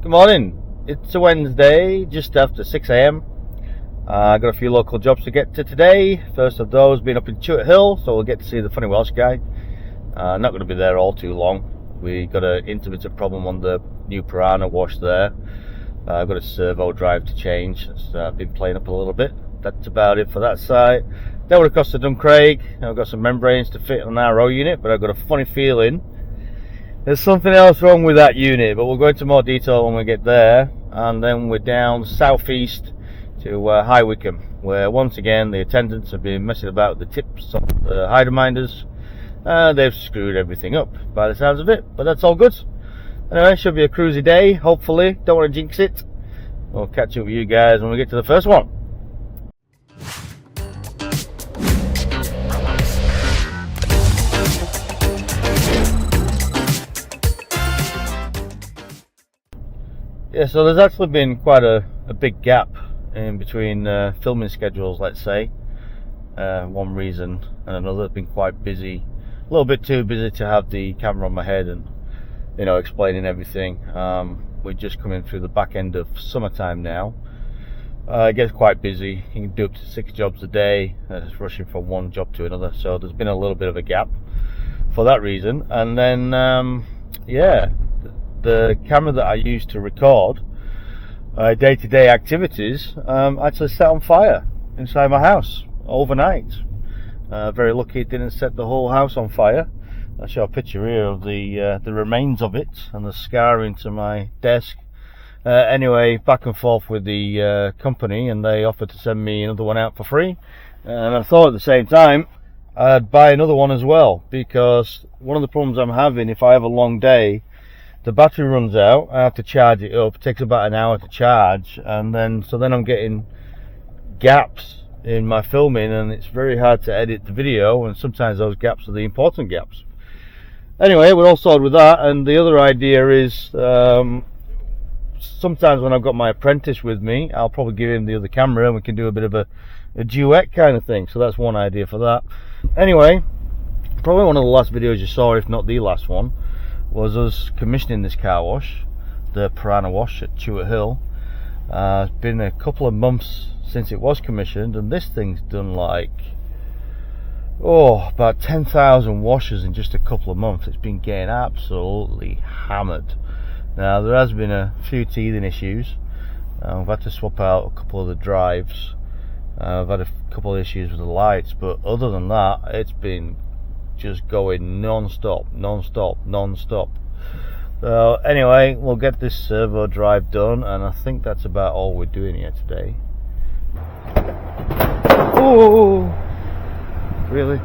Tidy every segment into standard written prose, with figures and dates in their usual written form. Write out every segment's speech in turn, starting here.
Good morning. It's a Wednesday, just after 6 a.m. I've got a few local jobs to get to today. First of those being up in Chewett Hill, so we'll get to see the funny Welsh guy. Not going to be there all too long. We got an intermittent problem on the new Piranha wash there. I've got a Servo Drive to change. It's been playing up a little bit. That's about it for that site. Then we're across to Duncraig. I've got some membranes to fit on our RO unit, but I've got a funny feeling there's something else wrong with that unit, but we'll go into more detail when we get there. And then we're down southeast to High Wycombe, where once again the attendants have been messing about with the tips on the hider minders. They've screwed everything up by the sounds of it, but that's all good. Anyway, should be a cruisy day, hopefully. Don't want to jinx it. We'll catch up with you guys when we get to the first one. Yeah, so there's actually been quite a big gap in between filming schedules, let's say. One reason and another. I've been quite busy, a little bit too busy to have the camera on my head and, you know, explaining everything. We're just coming through the back end of summertime now. It gets quite busy. You can do up to 6 jobs a day. It's rushing from one job to another, so there's been a little bit of a gap for that reason. And then, yeah, the camera that I use to record day-to-day activities actually set on fire inside my house overnight. Very lucky it didn't set the whole house on fire. I'll show a picture here of the remains of it and the scarring to my desk. Anyway, back and forth with the company, and they offered to send me another one out for free. And I thought at the same time I'd buy another one as well, because one of the problems I'm having, if I have a long day, the battery runs out. I have to charge it up. It takes about an hour to charge, and then I'm getting gaps in my filming, and it's very hard to edit the video, and sometimes those gaps are the important gaps. Anyway, we're all sorted with that. And the other idea is, sometimes when I've got my apprentice with me, I'll probably give him the other camera and we can do a bit of a duet kind of thing. So that's one idea for that. Anyway, probably one of the last videos you saw, if not the last one, was us commissioning this car wash, the Piranha wash at Chewett Hill. It's been a couple of months since it was commissioned, and this thing's done like, about 10,000 washes in just a couple of months. It's been getting absolutely hammered. Now, there has been a few teething issues. I've had to swap out a couple of the drives. I've had a couple of issues with the lights, but other than that, it's been just going non-stop. So anyway, we'll get this Servo Drive done, and I think that's about all we're doing here today. Oh, really?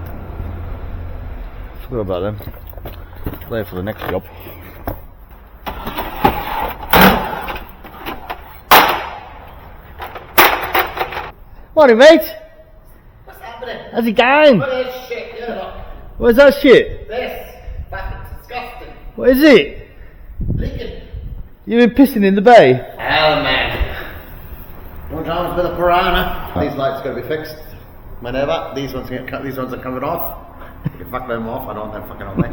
Forgot about them. Later for the next job. Morning, mate. What's happening? How's it going? What is shit? Look. What's that shit? This. Fucking disgusting. What is it? Leaking. You've been pissing in the bay? Hell, man. No dramas with a Piranha. These lights got to be fixed. Whenever. These ones are coming off. You can fuck them off. I don't want them fucking on me.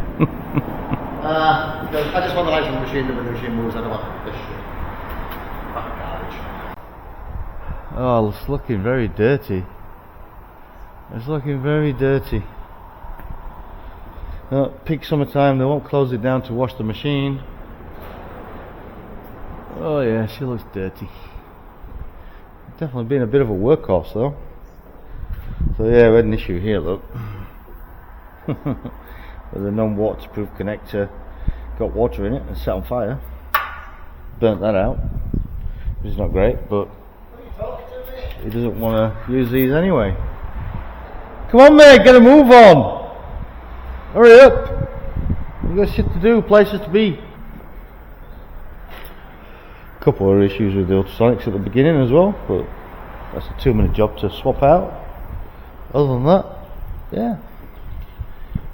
I just want the lights on the machine. When the machine moves, I don't want this shit. Fucking garbage. Oh, it's looking very dirty. It's looking very dirty. Peak summertime, they won't close it down to wash the machine. Oh yeah, she looks dirty. Definitely been a bit of a workhorse though. So yeah, we had an issue here, look. With a non-waterproof connector, got water in it and set on fire. Burnt that out, which is not great, but he doesn't want to use these anyway. Come on, mate, get a move on. Hurry up. You got shit to do, places to be. Couple of issues with the ultrasonics at the beginning as well, but that's a 2-minute job to swap out. Other than that, yeah,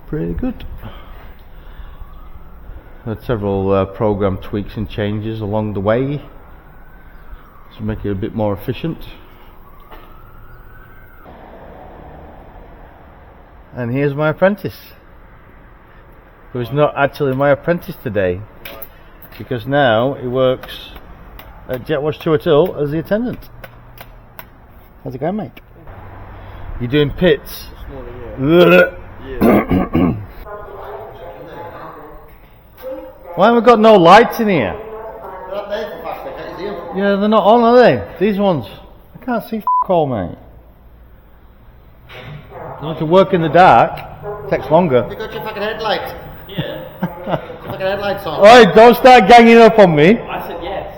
pretty good. Had several program tweaks and changes along the way to make it a bit more efficient. And here's my apprentice, who's not actually my apprentice today, because now he works at Jetwash Tour Till as the attendant. How's it going, mate? You doing pits? Why haven't we got no lights in here? Yeah, they're not on, are they? These ones. I can't see all, mate. You want to work in the dark. Takes longer. You got your fucking headlights. Yeah. Your fucking headlights on. Oi, don't start ganging up on me. I said yes.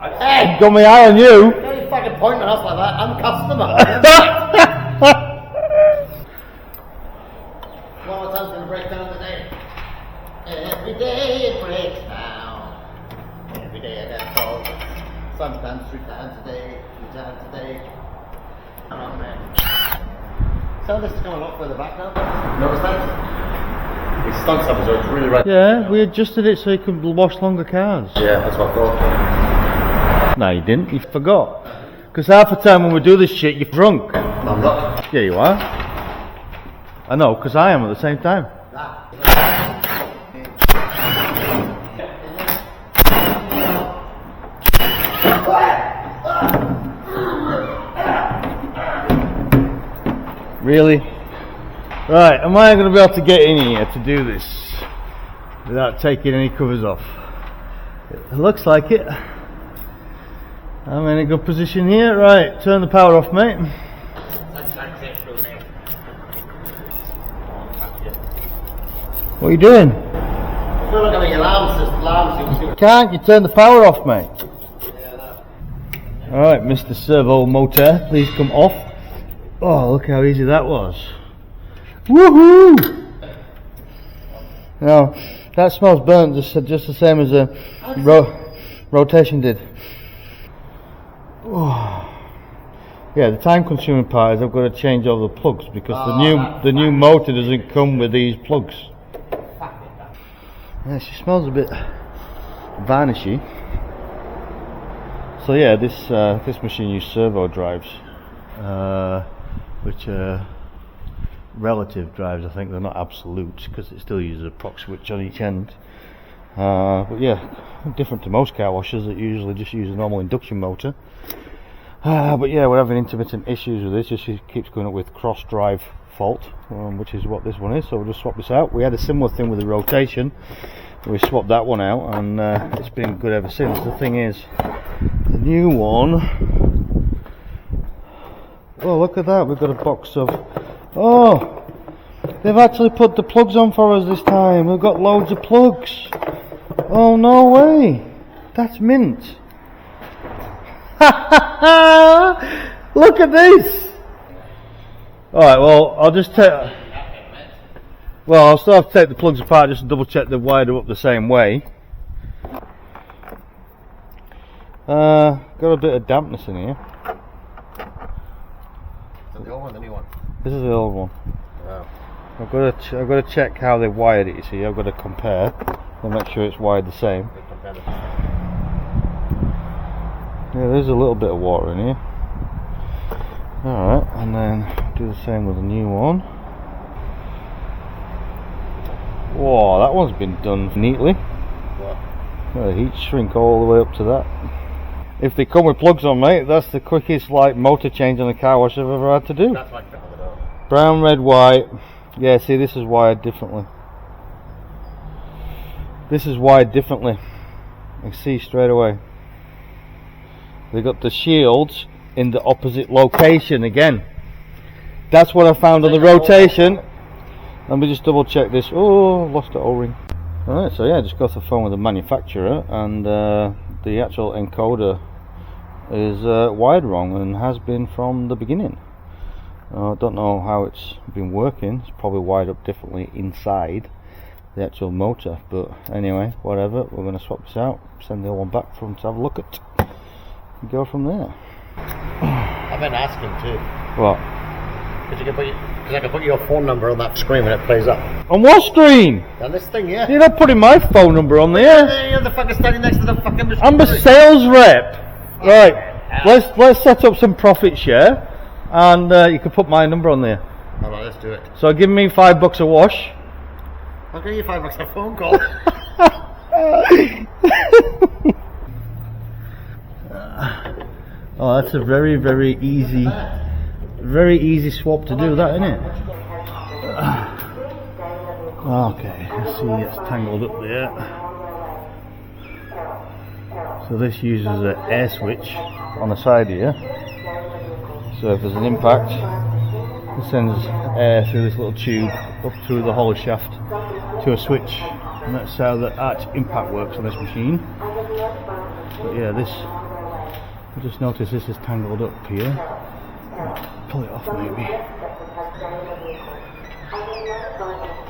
Hey! Got my eye on you. Don't you fucking pointing at us like that. I'm a customer. One more time's gonna break down today. Every day it breaks down. Every day I get cold. Sometimes 3 times a day, 2 times a day. Oh man. Some of this is coming a lot further back now. Notice that? These stunt stuff is really right. Yeah, we adjusted it so you could wash longer cars. Yeah, that's what I thought. No, you didn't. You forgot. Because half the time when we do this shit, you're drunk. No, I'm not. Yeah, you are. I know, because I am at the same time. Really? Right, am I going to be able to get in here to do this without taking any covers off? It looks like it. I'm in a good position here. Right, turn the power off, mate. What are you doing? Can't you turn the power off, mate? Alright, Mr. Servo Motor, please come off. Oh, look how easy that was. Woohoo! Now, that smells burnt just the same as a rotation did. Oh. Yeah, the time consuming part is I've got to change all the plugs because the new motor doesn't come with these plugs. Yeah, she smells a bit varnishy. So yeah, this machine uses servo drives, which are relative drives. I think they're not absolute because it still uses a proc switch on each end. But yeah, different to most car washers that usually just use a normal induction motor. But yeah, we're having intermittent issues with this. Just keeps going up with cross drive fault, which is what this one is. So we'll just swap this out. We had a similar thing with the rotation. We swapped that one out, and it's been good ever since. The thing is, the new one. Oh, look at that! We've got a box of. Oh, they've actually put the plugs on for us this time. We've got loads of plugs. Oh no way! That's mint. Look at this. All right. Well, I'll just take. Well, I'll still have to take the plugs apart just to double check they're wired up the same way. Got a bit of dampness in here. Is the old one, the new one? This is the old one. Wow. I've got to check how they wired it. You see, I've got to compare and make sure it's wired the same. Yeah, there's a little bit of water in here. Alright, and then do the same with the new one. Whoa, that one's been done neatly. What? The heat shrink all the way up to that. If they come with plugs on, mate, that's the quickest motor change on a car wash I've ever had to do. That's like Brown, red, white. Yeah, see, this is wired differently. This is wired differently. I see straight away. They got the shields in the opposite location again. That's what I found on the rotation. Let me just double check this. Oh, lost the O-ring. Alright, so yeah, just got off the phone with the manufacturer, and the actual encoder is wired wrong and has been from the beginning. I don't know how it's been working. It's probably wired up differently inside the actual motor, but anyway, whatever. We're going to swap this out, send the other one back for them to have a look at, and go from there. I've been asking too. What? Because I can put your phone number on that screen when it plays up. On what screen? On this thing, yeah. You're not putting my phone number on there. You're the fucking standing next to the fucking machine. I'm a sales rep. Right. Let's set up some profit share, and you can put my number on there. Alright, let's do it. So give me $5 a wash. I'll give you $5 a phone call. Oh, that's a very easy swap to do that, isn't it? Okay, let's see, it's tangled up there. So this uses an air switch on the side here. So if there's an impact, it sends air through this little tube up through the hollow shaft to a switch, and that's how the arch impact works on this machine. But yeah, this, I just noticed this is tangled up here. Pull it off maybe.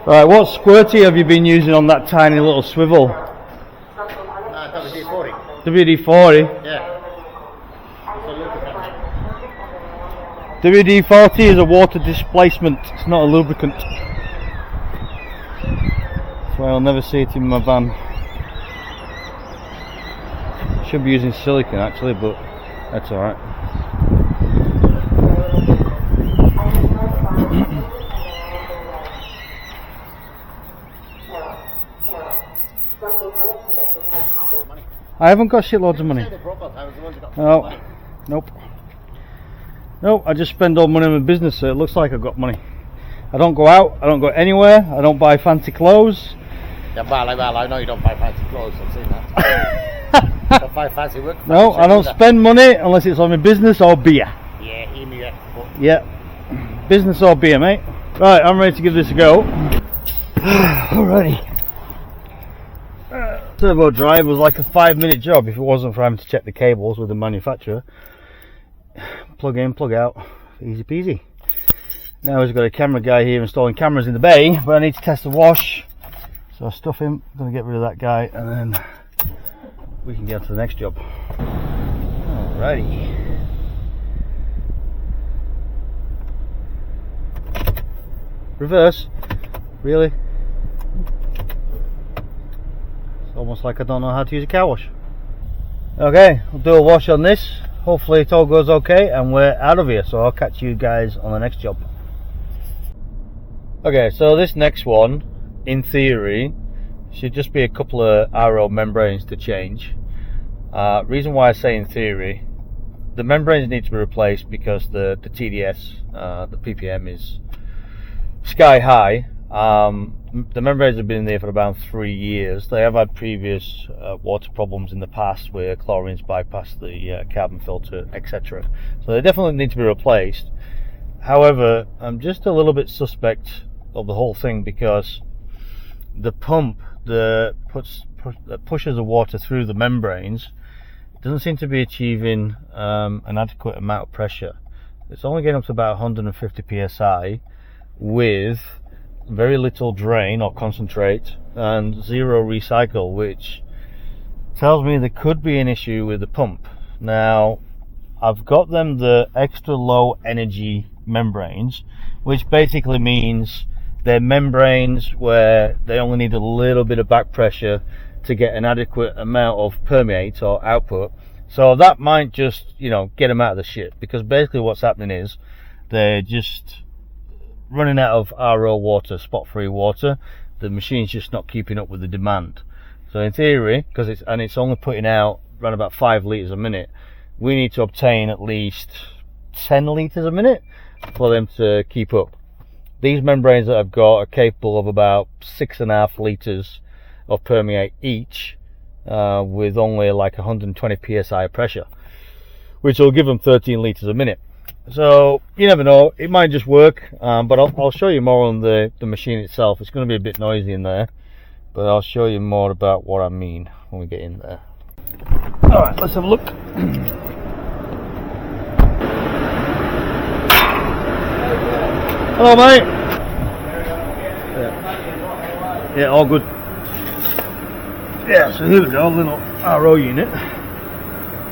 Right, what squirty have you been using on that tiny little swivel? WD-40. WD-40? Yeah. WD-40 is a water displacement, it's not a lubricant. That's why I'll never see it in my van. Should be using silicone actually, but that's alright. I haven't got shitloads of money. No, nope. Nope, I just spend all money on my business, so it looks like I've got money. I don't go out, I don't go anywhere, I don't buy fancy clothes. Yeah, well, I know you don't buy fancy clothes, I've seen that. Don't buy fancy work. No, I don't spend money unless it's on my business or beer. Yeah, email. Yeah, business or beer, mate. Right, I'm ready to give this a go. Alrighty. Servo Drive was like a 5-minute job if it wasn't for having to check the cables with the manufacturer. Plug in, plug out, easy peasy. Now we've got a camera guy here installing cameras in the bay, but I need to test the wash, so I stuff him. I'm going to get rid of that guy and then we can get on to the next job. Alrighty. Reverse? Really? It's almost like I don't know how to use a car wash. Okay, we'll do a wash on this. Hopefully it all goes okay and we're out of here, so I'll catch you guys on the next job. Okay, so this next one, in theory, should just be a couple of RO membranes to change. Reason why I say in theory, the membranes need to be replaced because the TDS, the ppm is sky high. The membranes have been there for about 3 years. They have had previous water problems in the past where chlorine's bypassed the carbon filter, etc. So they definitely need to be replaced. However, I'm just a little bit suspect of the whole thing because the pump that pushes the water through the membranes doesn't seem to be achieving an adequate amount of pressure. It's only getting up to about 150 psi with very little drain or concentrate and zero recycle, which tells me there could be an issue with the pump. Now I've got them the extra low energy membranes, which basically means they're membranes where they only need a little bit of back pressure to get an adequate amount of permeate or output. So that might just, you know, get them out of the shit, because basically what's happening is they're just running out of RO water, spot free water. The machine's just not keeping up with the demand. So in theory, because it's only putting out around about 5 litres a minute, we need to obtain at least 10 litres a minute for them to keep up. These membranes that I've got are capable of about 6.5 litres of permeate each, with only like 120 psi of pressure, which will give them 13 litres a minute. So you never know, it might just work, but I'll show you more on the machine itself. It's going to be a bit noisy in there, but I'll show you more about what I mean when we get in there. Alright, let's have a look. Hello mate. Yeah, all good. Yeah, so here we go, little RO unit.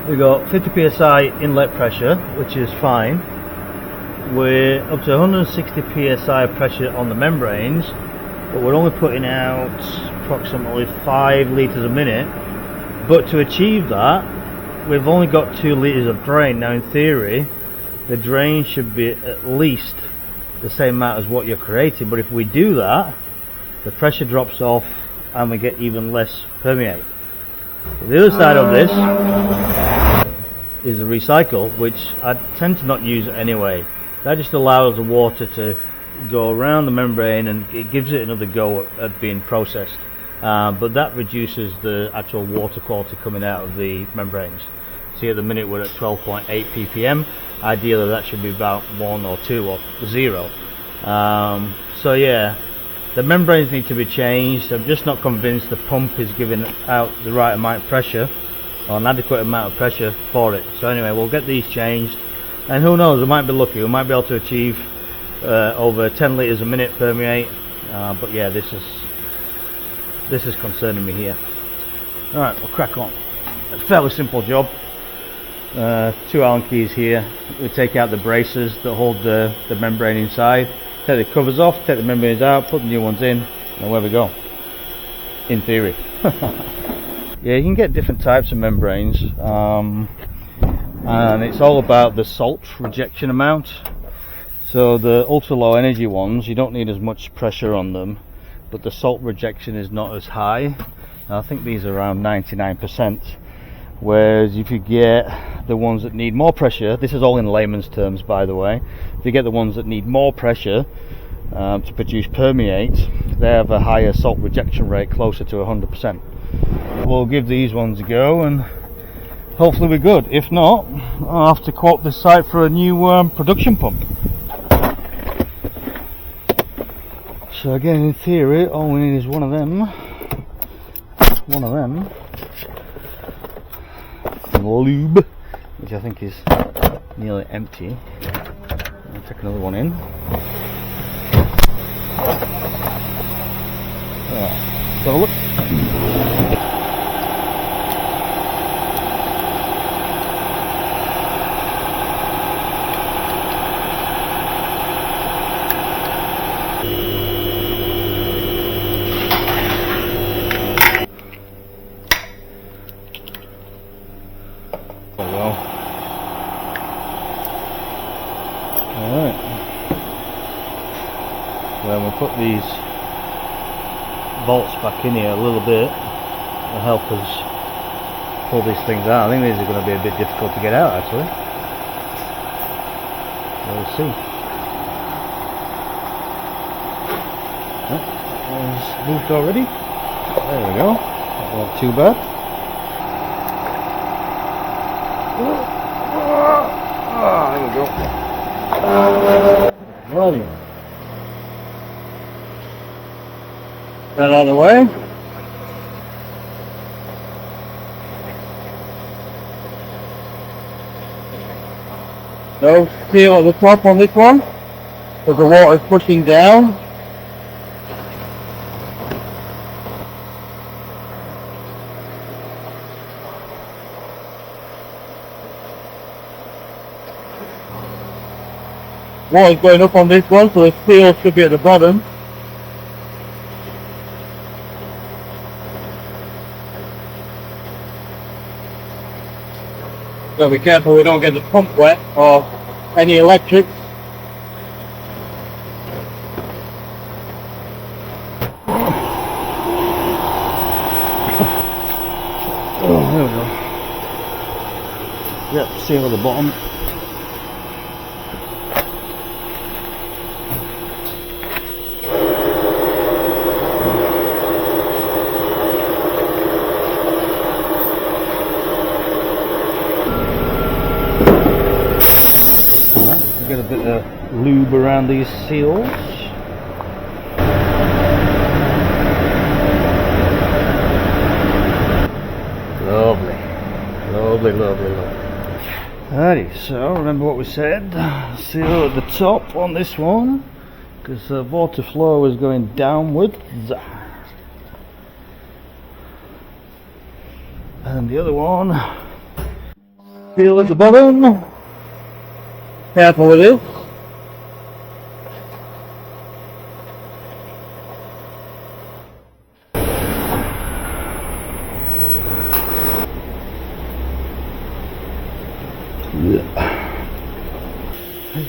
We got 50 psi inlet pressure, which is fine. We're up to 160 psi pressure on the membranes, but we're only putting out approximately 5 litres a minute. But to achieve that, we've only got 2 litres of drain. Now in theory, the drain should be at least the same amount as what you're creating, but if we do that, the pressure drops off and we get even less permeate. So the other side of this, is a recycle, which I tend to not use anyway. That just allows the water to go around the membrane and it gives it another go at being processed. But that reduces the actual water quality coming out of the membranes. See, at the minute we're at 12.8 ppm. Ideally that should be about 1 or 2 or 0. So yeah, the membranes need to be changed. I'm just not convinced the pump is giving out the right amount of pressure, or an adequate amount of pressure for it. So anyway, we'll get these changed, and who knows, we might be lucky, we might be able to achieve over 10 litres a minute permeate. But yeah, this is concerning me here. Alright, we'll crack on. It's a fairly simple job. 2 Allen keys here. We take out the braces that hold the membrane inside, take the covers off, take the membranes out, put the new ones in, and away we go. In theory. Yeah, you can get different types of membranes, and it's all about the salt rejection amount. So the ultra low energy ones, you don't need as much pressure on them, but the salt rejection is not as high. I think these are around 99%. Whereas if you get the ones that need more pressure, this is all in layman's terms by the way, if you get the ones that need more pressure to produce permeate, they have a higher salt rejection rate, closer to 100%. We'll give these ones a go and hopefully we're good. If not, I'll have to quote this site for a new production pump. So again, in theory, all we need is one of them. Lube, which I think is nearly empty. I'll take another one in. Right, let's have a look. When we put these bolts back in here a little bit, will help us pull these things out. I think these are going to be a bit difficult to get out actually. We'll see. Oh, that one's moved already. There we go. That wasn't too bad. There we go. Righty. That out of the way. No seal at the top on this one, because the water is pushing down. Water is going up on this one, so the seal should be at the bottom. So be careful we don't get the pump wet or any electrics. Oh, there we go. Yep, seal at the bottom. Get a bit of lube around these seals. Lovely. Lovely, lovely, lovely. Alrighty, so remember what we said. Seal at the top on this one, because the water flow is going downwards. And the other one, seal at the bottom. Careful with it.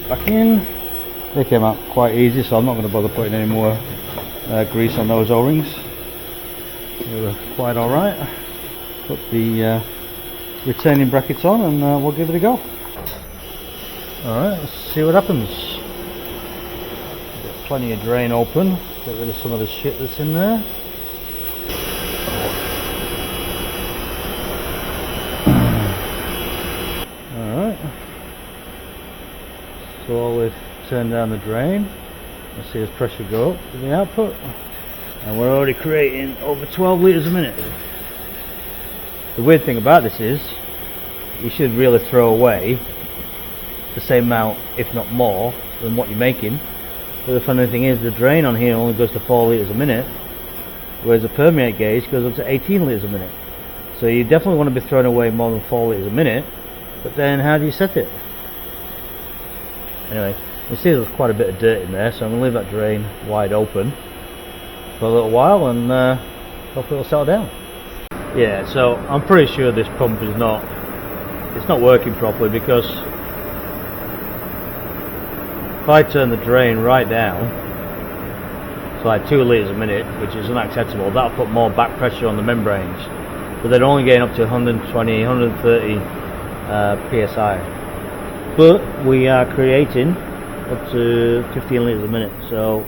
Back in. They came out quite easy, so I'm not going to bother putting any more grease on those O-rings. They were quite alright. Put the retaining brackets on, and we'll give it a go. Alright, let's see what happens. Got plenty of drain open, get rid of some of the shit that's in there. Alright, slowly turn down the drain. Let's see as pressure go up to the output, and we're already creating over 12 litres a minute. The weird thing about this is you should really throw away the same amount, if not more, than what you're making. But the funny thing is the drain on here only goes to 4 litres a minute, whereas the permeate gauge goes up to 18 litres a minute. So you definitely want to be throwing away more than 4 litres a minute, but then how do you set it? Anyway, you see there's quite a bit of dirt in there, so I'm going to leave that drain wide open for a little while, and hopefully it'll settle down. Yeah, so I'm pretty sure this pump is not working properly, because if I turn the drain right down to like 2 litres a minute, which is unacceptable, that'll put more back pressure on the membranes, but they're only getting up to 120, 130 psi. But we are creating up to 15 litres a minute, so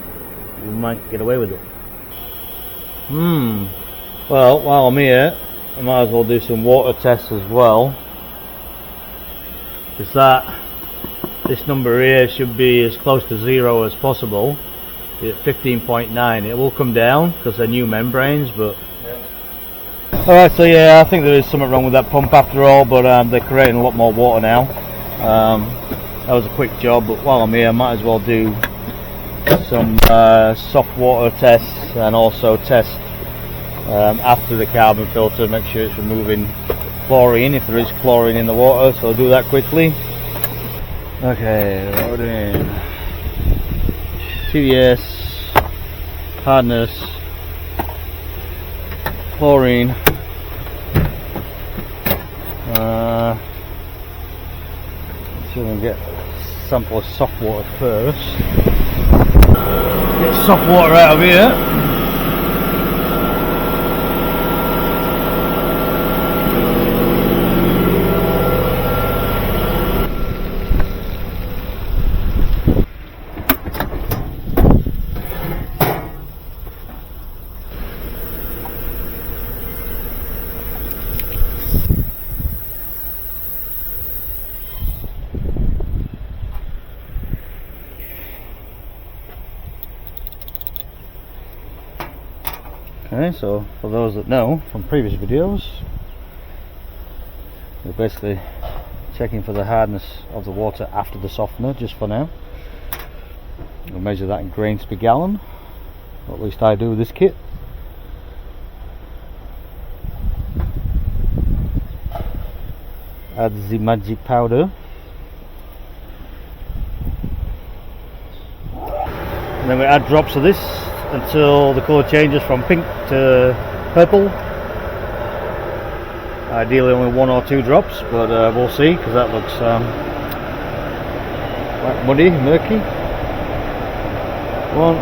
we might get away with it. Well, while I'm here, I might as well do some water tests as well. Because this number here should be as close to 0 as possible. At 15.9, it will come down because they're new membranes, but alright, so yeah, I think there is something wrong with that pump after all, but they're creating a lot more water now. That was a quick job, but while I'm here, I might as well do some soft water tests, and also test after the carbon filter, make sure it's removing chlorine if there is chlorine in the water, so I'll do that quickly. Okay, load in TDS, hardness, chlorine, so we'll get a sample of soft water first. Get soft water out of here. Okay, so for those that know from previous videos, we're basically checking for the hardness of the water after the softener, just for now. We'll measure that in grains per gallon, or at least I do with this kit. Add the magic powder. And then we add drops of this until the colour changes from pink to purple. Ideally only 1 or 2 drops, but we'll see, because that looks quite muddy, murky. 1,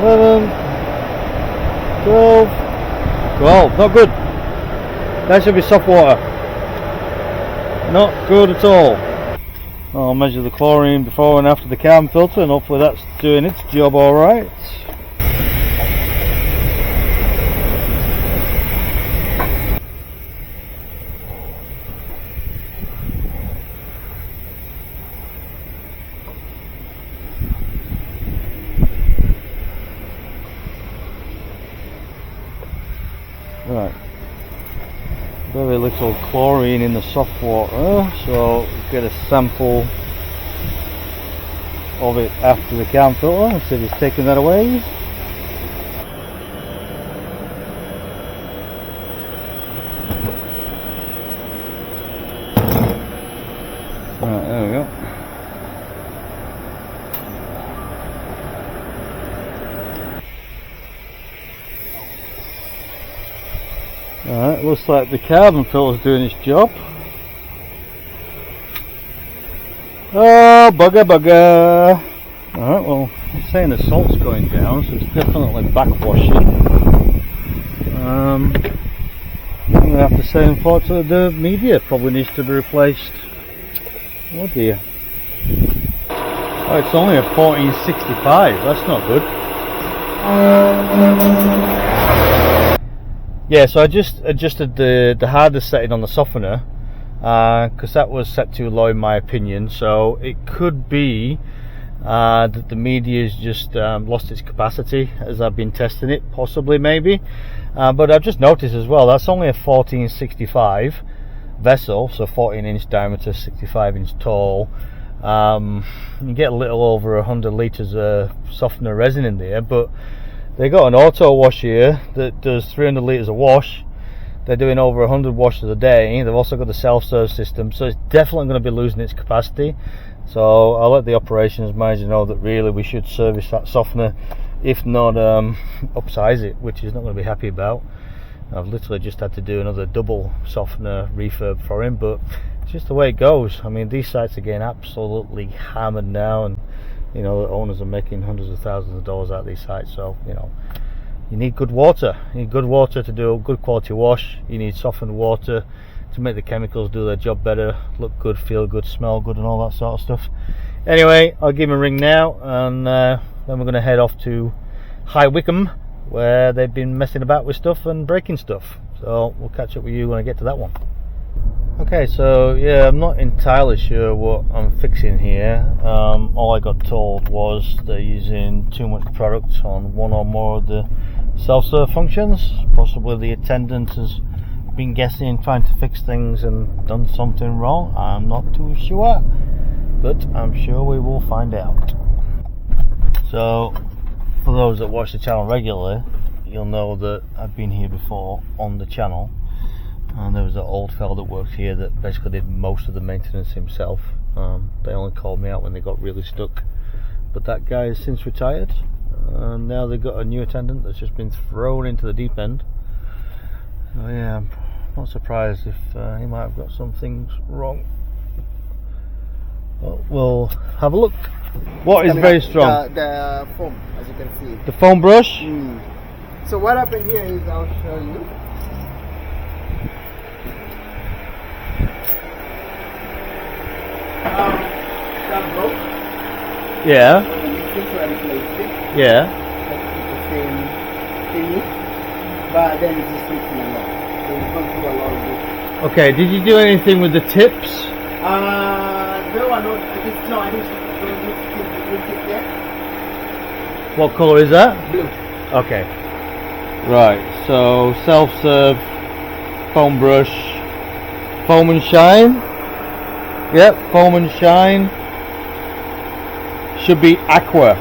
11, 12, not good. That should be soft water. Not good at all. I'll measure the chlorine before and after the carbon filter, and hopefully that's doing its job alright. Right, very little chlorine in the soft water, so get a sample of it after the carbon filter and see if it's taking that away. Right, there we go. Alright, looks like the carbon filter's doing its job. Oh, bugger. Alright, well, I'm saying the salt's going down, so it's definitely backwashing. I'm going to have to say, unfortunately, the media probably needs to be replaced. Oh dear. Oh, it's only a 1465, that's not good. Yeah, so I just adjusted the hardest setting on the softener, because that was set too low in my opinion, so it could be that the media's just lost its capacity as I've been testing it, possibly, maybe. But I've just noticed as well, that's only a 1465 vessel, so 14-inch diameter, 65-inch tall. You get a little over 100 litres of softener resin in there, but they got an auto wash here that does 300 litres of wash. They're doing over 100 washes a day. They've also got the self-serve system, so it's definitely going to be losing its capacity. So I'll let the operations manager know that really we should service that softener, if not upsize it, which he's not going to be happy about. I've literally just had to do another double softener refurb for him, but it's just the way it goes. I mean, these sites are getting absolutely hammered now, and you know, the owners are making hundreds of thousands of dollars out of these sites. So you know, you need good water. You need good water to do a good quality wash. You need softened water to make the chemicals do their job better, look good, feel good, smell good, and all that sort of stuff. Anyway, I'll give him a ring now, and then we're going to head off to High Wycombe, where they've been messing about with stuff and breaking stuff. So we'll catch up with you when I get to that one. Okay, so yeah, I'm not entirely sure what I'm fixing here. All I got told was they're using too much product on one or more of the self-serve functions. Possibly the attendant has been guessing, trying to fix things and done something wrong. I'm not too sure, but I'm sure we will find out. So for those that watch the channel regularly, you'll know that I've been here before on the channel, and there was an old fellow that worked here that basically did most of the maintenance himself. They only called me out when they got really stuck, but that guy has since retired, and now they've got a new attendant that's just been thrown into the deep end. So yeah, I'm not surprised if he might have got some things wrong. Well, we'll have a look. What is very strong? The foam, as you can see. The foam brush? So what happened here is, I'll show you. That broke. Yeah. Yeah. But then it's just leaking a lot. So it's gone through a lot of this. Okay, did you do anything with the tips? No, I don't. I need to tip there. What colour is that? Blue. Okay. Right, so self-serve, foam brush, foam and shine. Yep, foam and shine. Should be aqua.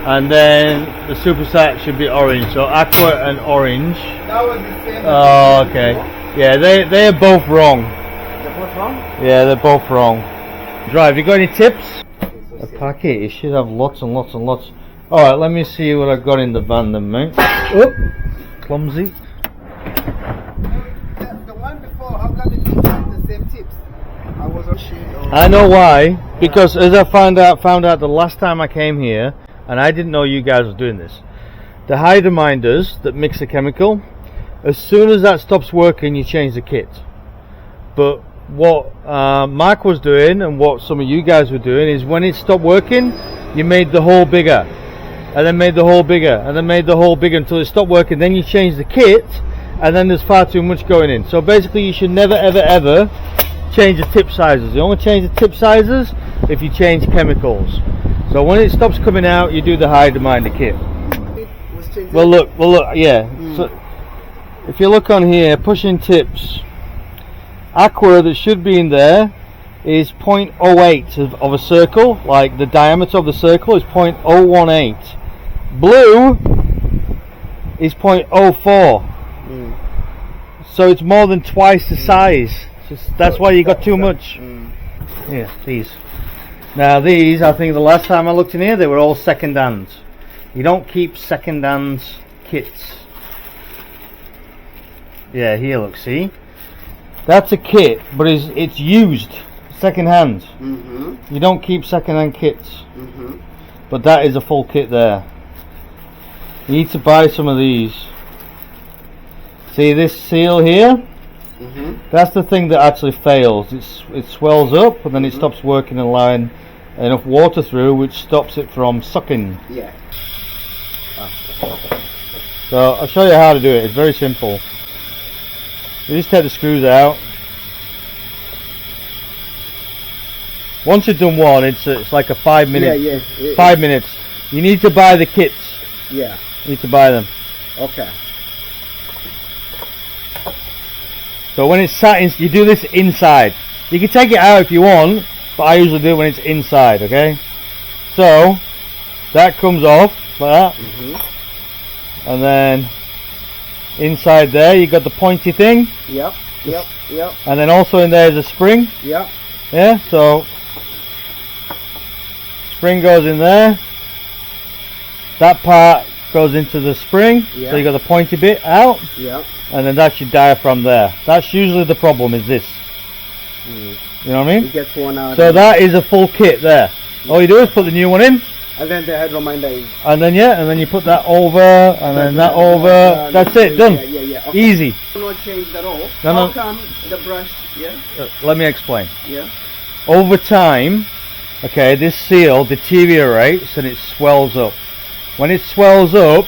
And then the super sat should be orange. So aqua and orange. That was the same. Oh, okay. Yeah, they are both wrong. They're both wrong? Yeah, they're both wrong. Drive, you got any tips? A packet, you should have lots and lots and lots. Alright, let me see what I got in the van then, mate. Oh, clumsy. The one before, how come it didn't have the same tips? I wasn't sure. I know why. Because as I found out the last time I came here, and I didn't know you guys were doing this, the hide reminders that mix the chemical, as soon as that stops working, you change the kit. But what Mark was doing and what some of you guys were doing is when it stopped working, you made the hole bigger, and then made the hole bigger, and then made the hole bigger until it stopped working. Then you change the kit, and then there's far too much going in. So basically you should never ever ever change the tip sizes. You only change the tip sizes if you change chemicals. So when it stops coming out, you do the hide reminder kit. Well look, yeah. So if you look on here, pushing tips, aqua that should be in there is 0.08 of a circle, like the diameter of the circle is 0.018. Blue is 0.04. So it's more than twice the size. That's why you got too much. Yeah, these. Now these, I think the last time I looked in here, they were all second hand. You don't keep second hand kits. Yeah, here look, see? That's a kit, but it's used second hand. You don't keep second hand kits. But that is a full kit there. You need to buy some of these. See this seal here? That's the thing that actually fails. It swells up and then it stops working and allowing enough water through, which stops it from sucking. Yeah. So I'll show you how to do it. It's very simple. You just take the screws out. Once you've done one, it's like a 5 minute. Yeah. 5 minutes. You need to buy the kits. Yeah. You need to buy them. Okay. So when it's sat in, you do this inside. You can take it out if you want, but I usually do it when it's inside, okay? So, that comes off, like that. And then, inside there, you got the pointy thing. Yep. And then also in there is a spring. Yep. Yeah, so, spring goes in there. That part goes into the spring. Yeah. So you got the pointy bit out. Yep. And then that's your diaphragm there. That's usually the problem, is this. You know what I mean? It gets one out. So that is a full kit there. All you do is put the new one in. And then the head reminder is... And then and then you put that over, and then that over. That's it, done. Yeah. Okay. Easy. Not changed at all. No. How come the brush, Let me explain. Yeah. Over time, okay, this seal deteriorates and it swells up. When it swells up,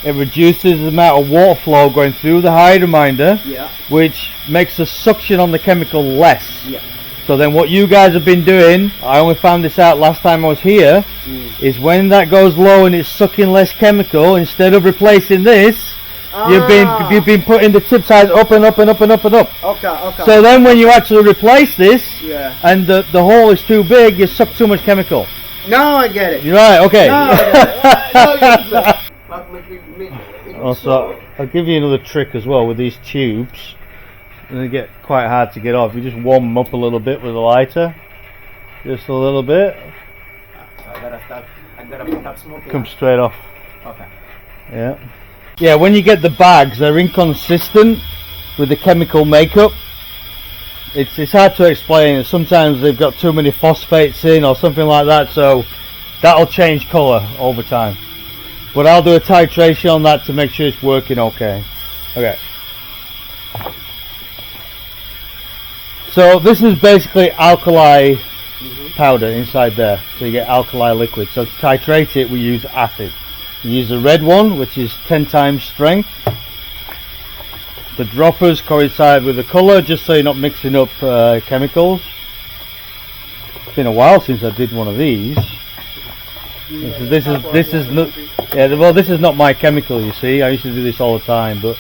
it reduces the amount of water flow going through the hide reminder, which makes the suction on the chemical less. Yeah. So then what you guys have been doing, I only found this out last time I was here, is when that goes low and it's sucking less chemical, instead of replacing this, you've been putting the tip size up and up and up and up and up. Okay. So then when you actually replace this, and the hole is too big, you suck too much chemical. now I get it. You're right, okay. Now I get it. Also, I'll give you another trick as well with these tubes. They get quite hard to get off. You just warm them up a little bit with a lighter. Just a little bit. I gotta stop smoking. Come straight off. Okay. Yeah, when you get the bags, they're inconsistent with the chemical makeup. It's hard to explain. Sometimes they've got too many phosphates in or something like that, so that'll change colour over time. But I'll do a titration on that to make sure it's working okay. Okay. So this is basically alkali powder inside there. So you get alkali liquid. So to titrate it, we use acid. You use the red one, which is 10 times strength. The droppers coincide with the colour, just so you're not mixing up chemicals. It's been a while since I did one of these. This is not, well, this is not my chemical, you see. I used to do this all the time, but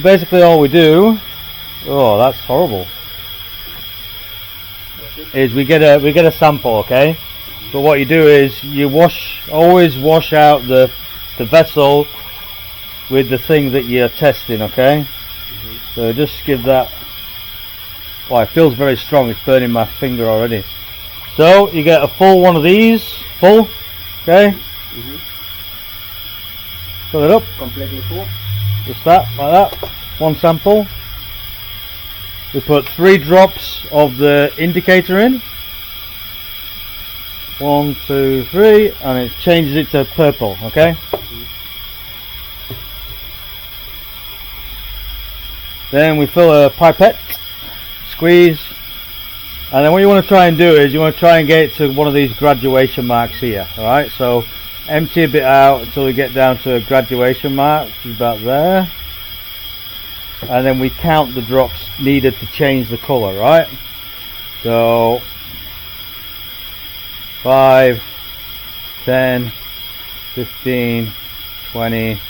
basically all we do, oh, that's horrible, is we get a sample, okay? But what you do is you always wash out the vessel with the thing that you're testing, okay? So just give that. Oh, it feels very strong. It's burning my finger already. So you get a full one of these, full. Okay. Fill it up. Completely full. Just that, like that. One sample. We put 3 drops of the indicator in. 1, 2, 3, and it changes it to purple. Okay. Then we fill a pipette, squeeze, and then what you want to try and do is you want to try and get it to one of these graduation marks here. Alright, so empty a bit out until we get down to a graduation mark, which is about there. And then we count the drops needed to change the colour, right? So 5, 10, 15, 20,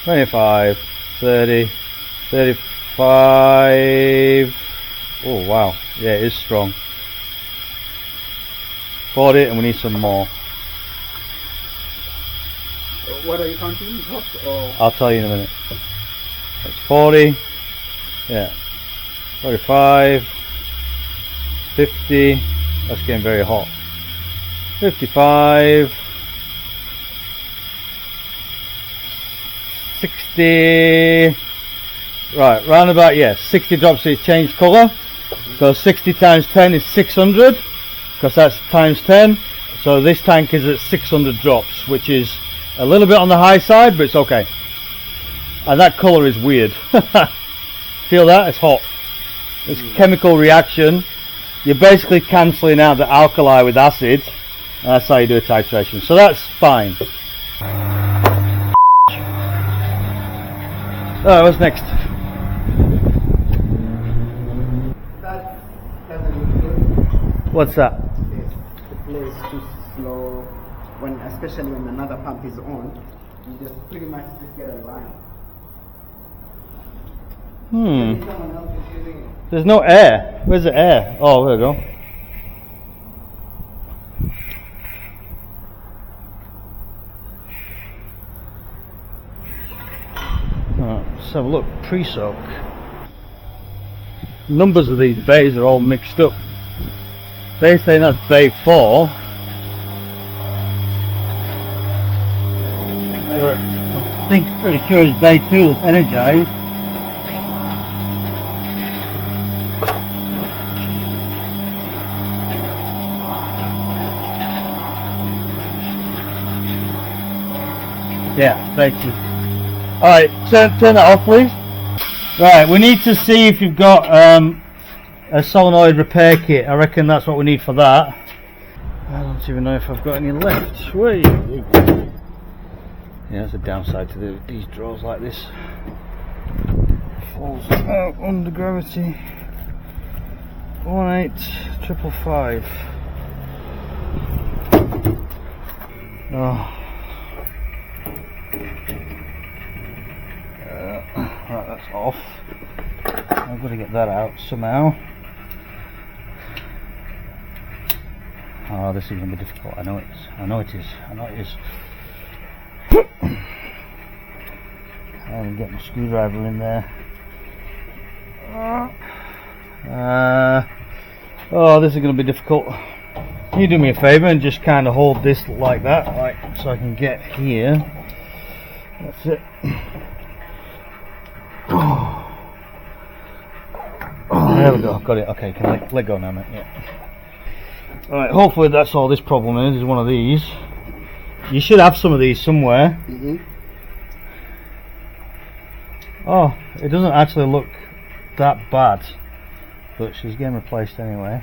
25, 30, 35. Oh wow, yeah, it is strong. 40, and we need some more. What are you counting? Drops or? I'll tell you in a minute. That's 40. Yeah. 45. 50. That's getting very hot. 55. 60. Right, round about, yeah, 60 drops to change colour. So 60 times 10 is 600, because that's times 10. So this tank is at 600 drops, which is A little bit on the high side, but it's okay. And that colour is weird. Feel that? It's hot. It's chemical reaction. You're basically cancelling out the alkali with acid. That's how you do a titration. So that's fine. Alright, what's next? That doesn't look good. What's that? Yes, the flow is too slow. When, especially when another pump is on, you just pretty much just get a line. Maybe someone else is using it. There's no air. Where's the air? Oh, there we go. Let's have a look. Pre-soak. Numbers of these bays are all mixed up. They're saying that's bay 4. I think pretty sure it's bay 2 that's energized. Yeah, bay 2. Alright, turn that off please. Right, we need to see if you've got a solenoid repair kit. I reckon that's what we need for that. I don't even know if I've got any left. Wait. Yeah, that's a downside to these drawers like this. Falls out under gravity. 18555. Oh. Right, that's off. I've got to get that out somehow. Oh, this is going to be difficult. I know it is. I know it is. I know it is. I can get my screwdriver in there. Oh, this is going to be difficult. Can you do me a favour and just kind of hold this like that, right, so I can get here. That's it. Oh, there we go, got it. Okay, can I let go now, mate? Yeah. Alright, hopefully that's all this problem is one of these. You should have some of these somewhere. Oh, it doesn't actually look that bad, but she's getting replaced anyway.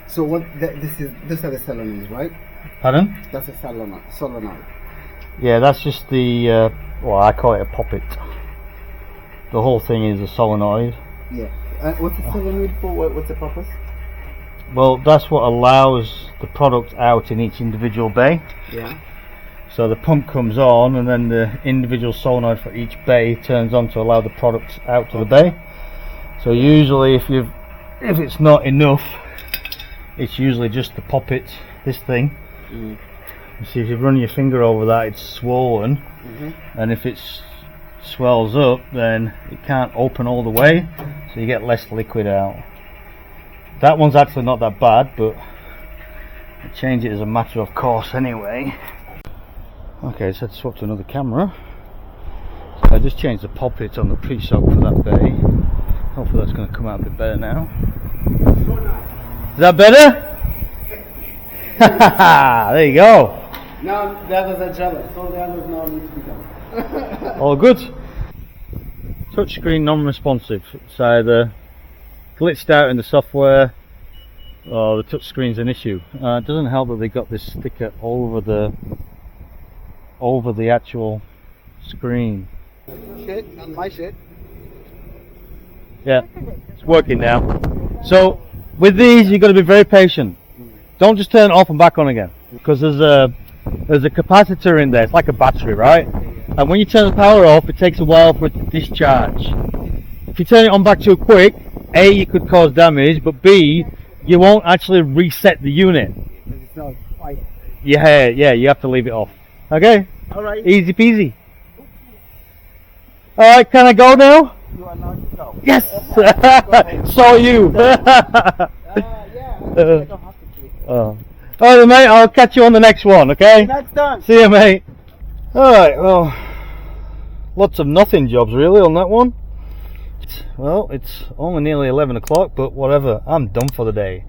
So what? These are the solenoids, right? Pardon? That's a solenoid. Yeah, that's just the well, I call it a poppet. The whole thing is a solenoid. Yeah. What's the solenoid for? What's the purpose? Well, that's what allows the product out in each individual bay. Yeah. So the pump comes on, and then the individual solenoid for each bay turns on to allow the product out to the bay. So usually, if it's not enough, it's usually just the poppet, this thing. You see, if you run your finger over that, it's swollen, and if it swells up, then it can't open all the way, so you get less liquid out. That one's actually not that bad, but I change it as a matter of course anyway. Okay, so let's swap to another camera. So I just changed the poppet on the pre-soak for that bay. Hopefully that's going to come out a bit better now. Is that better? There you go. Now the others are jealous, so the others now need to be done. All good. Touchscreen non-responsive. It's either glitched out in the software or the touchscreen's an issue. It doesn't help that they got this sticker over the actual screen. Shit, not my shit. Yeah, it's working now. So with these, you've got to be very patient. Don't just turn it off and back on again, because there's a capacitor in there. It's like a battery, right? And when you turn the power off, it takes a while for it to discharge. If you turn it on back too quick, A, you could cause damage, but B, you won't actually reset the unit. It's not quite. Yeah, you have to leave it off. Okay? Alright. Easy peasy. Alright, can I go now? You are allowed to go. Yes! So are you. Yeah. I don't have to click. Alright mate, I'll catch you on the next one, okay? Next time. See you mate. Alright, well, lots of nothing jobs really on that one. Well, it's only nearly 11 o'clock, but whatever, I'm done for the day.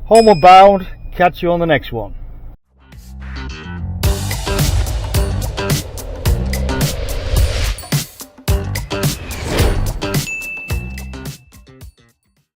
Homeward bound, catch you on the next one.